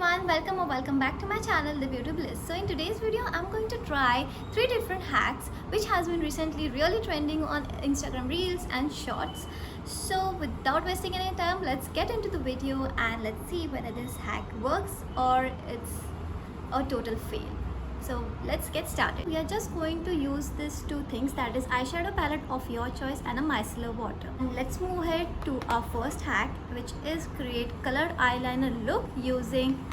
everyone, welcome or welcome back to my channel The Beauty Bliss. So in today's video I'm going to try 3 different hacks which has been recently really trending on Instagram Reels and Shorts. So without wasting any time, let's get into the video and let's see whether this hack works or it's a total fail. So let's get started. We are just going to use these two things, that is eyeshadow palette of your choice and a micellar water. And let's move ahead to our first hack, which is create colored eyeliner look using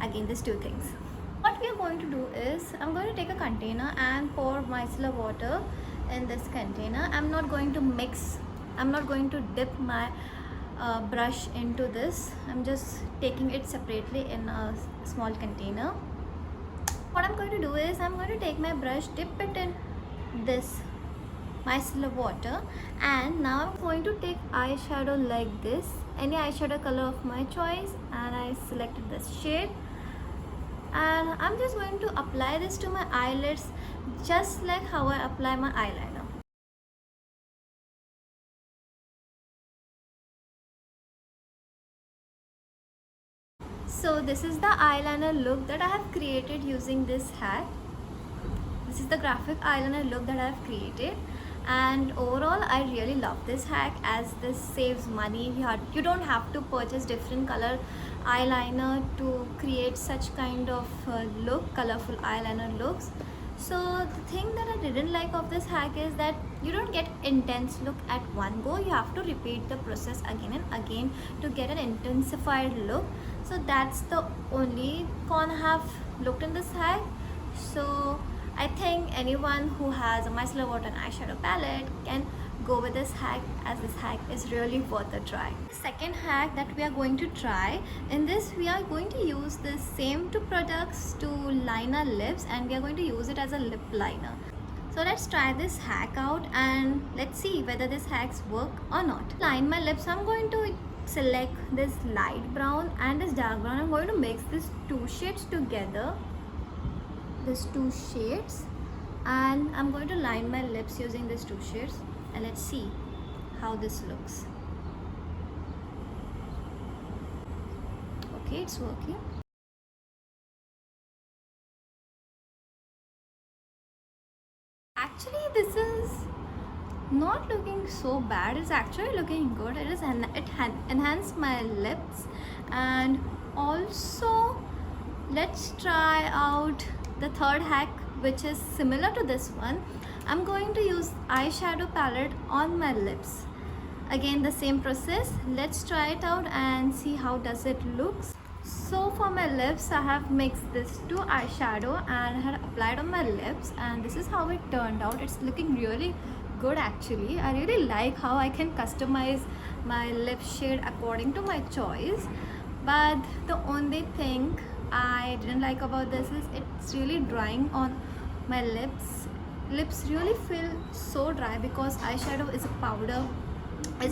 again these two things. What we are going to do is I'm going to take a container and pour micellar water in this container. I'm not going to dip my brush into this. I'm just taking it separately in a small container. What I'm going to do is I'm going to take my brush, dip it in this micellar water, and now I'm going to take eyeshadow like this, any eyeshadow color of my choice, and I selected this shade, and I'm just going to apply this to my eyelids just like how I apply my eyeliner. So this is the eyeliner look that I have created using this hack. This is the graphic eyeliner look that I have created, and overall I really love this hack as this saves money. You don't have to purchase different color eyeliner to create such kind of look, colorful eyeliner looks. So the thing that I didn't like of this hack is that you don't get intense look at one go. You have to repeat the process again and again to get an intensified look. So that's the only con I have looked in this hack. So I think anyone who has a micellar water and eyeshadow palette can go with this hack, as this hack is really worth a try. The second hack that we are going to try, in this we are going to use the same two products to line our lips, and we are going to use it as a lip liner. So let's try this hack out and let's see whether this hacks work or not. To line my lips, I'm going to select this light brown and this dark brown. I'm going to mix these two shades together, and I'm going to line my lips using these two shades, and let's see how this looks. Okay, it's working. Actually, this is not looking so bad. It's actually looking good. It enhanced my lips. And also let's try out the third hack, which is similar to this one. I'm going to use eyeshadow palette on my lips. Again the same process. Let's try it out and see how does it looks. So for my lips, I have mixed this two eyeshadow and I had applied on my lips, and this is how it turned out. It's looking really good actually. I really like how I can customize my lip shade according to my choice. But the only thing I didn't like about this is it's really drying on my lips. Lips really feel so dry because eyeshadow is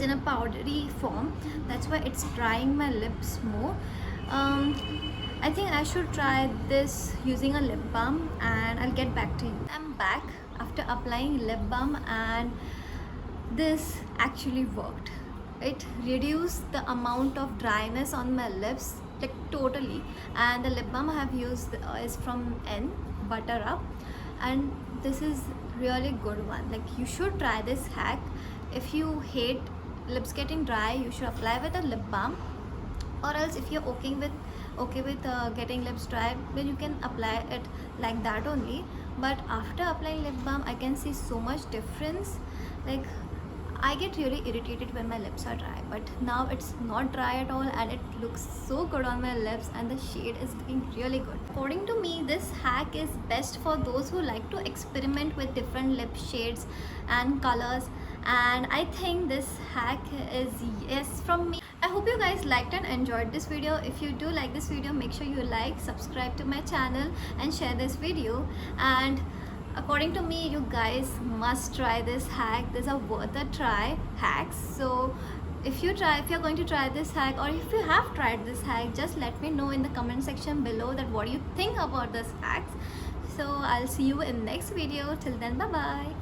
in a powdery form. That's why it's drying my lips more. I think I should try this using a lip balm, and I'll get back to you. I'm back after applying lip balm, and this actually worked. It reduced the amount of dryness on my lips like totally. And the lip balm I have used is from Butter Up, and this is really good one. Like, you should try this hack. If you hate lips getting dry, you should apply with a lip balm, or else if you're okay with getting lips dry, then you can apply it like that only. But after applying lip balm, I can see so much difference. Like, I get really irritated when my lips are dry, but now it's not dry at all, and it looks so good on my lips, and the shade is looking really good. According to me, this hack is best for those who like to experiment with different lip shades and colors, and I think this hack is yes from me. I hope you guys liked and enjoyed this video. If you do like this video, make sure you like, subscribe to my channel and share this video. And according to me, you guys must try this hack. These are worth a try hacks. So if you're going to try this hack, or if you have tried this hack, just let me know in the comment section below that what do you think about this hacks. So I'll see you in next video. Till then, bye bye.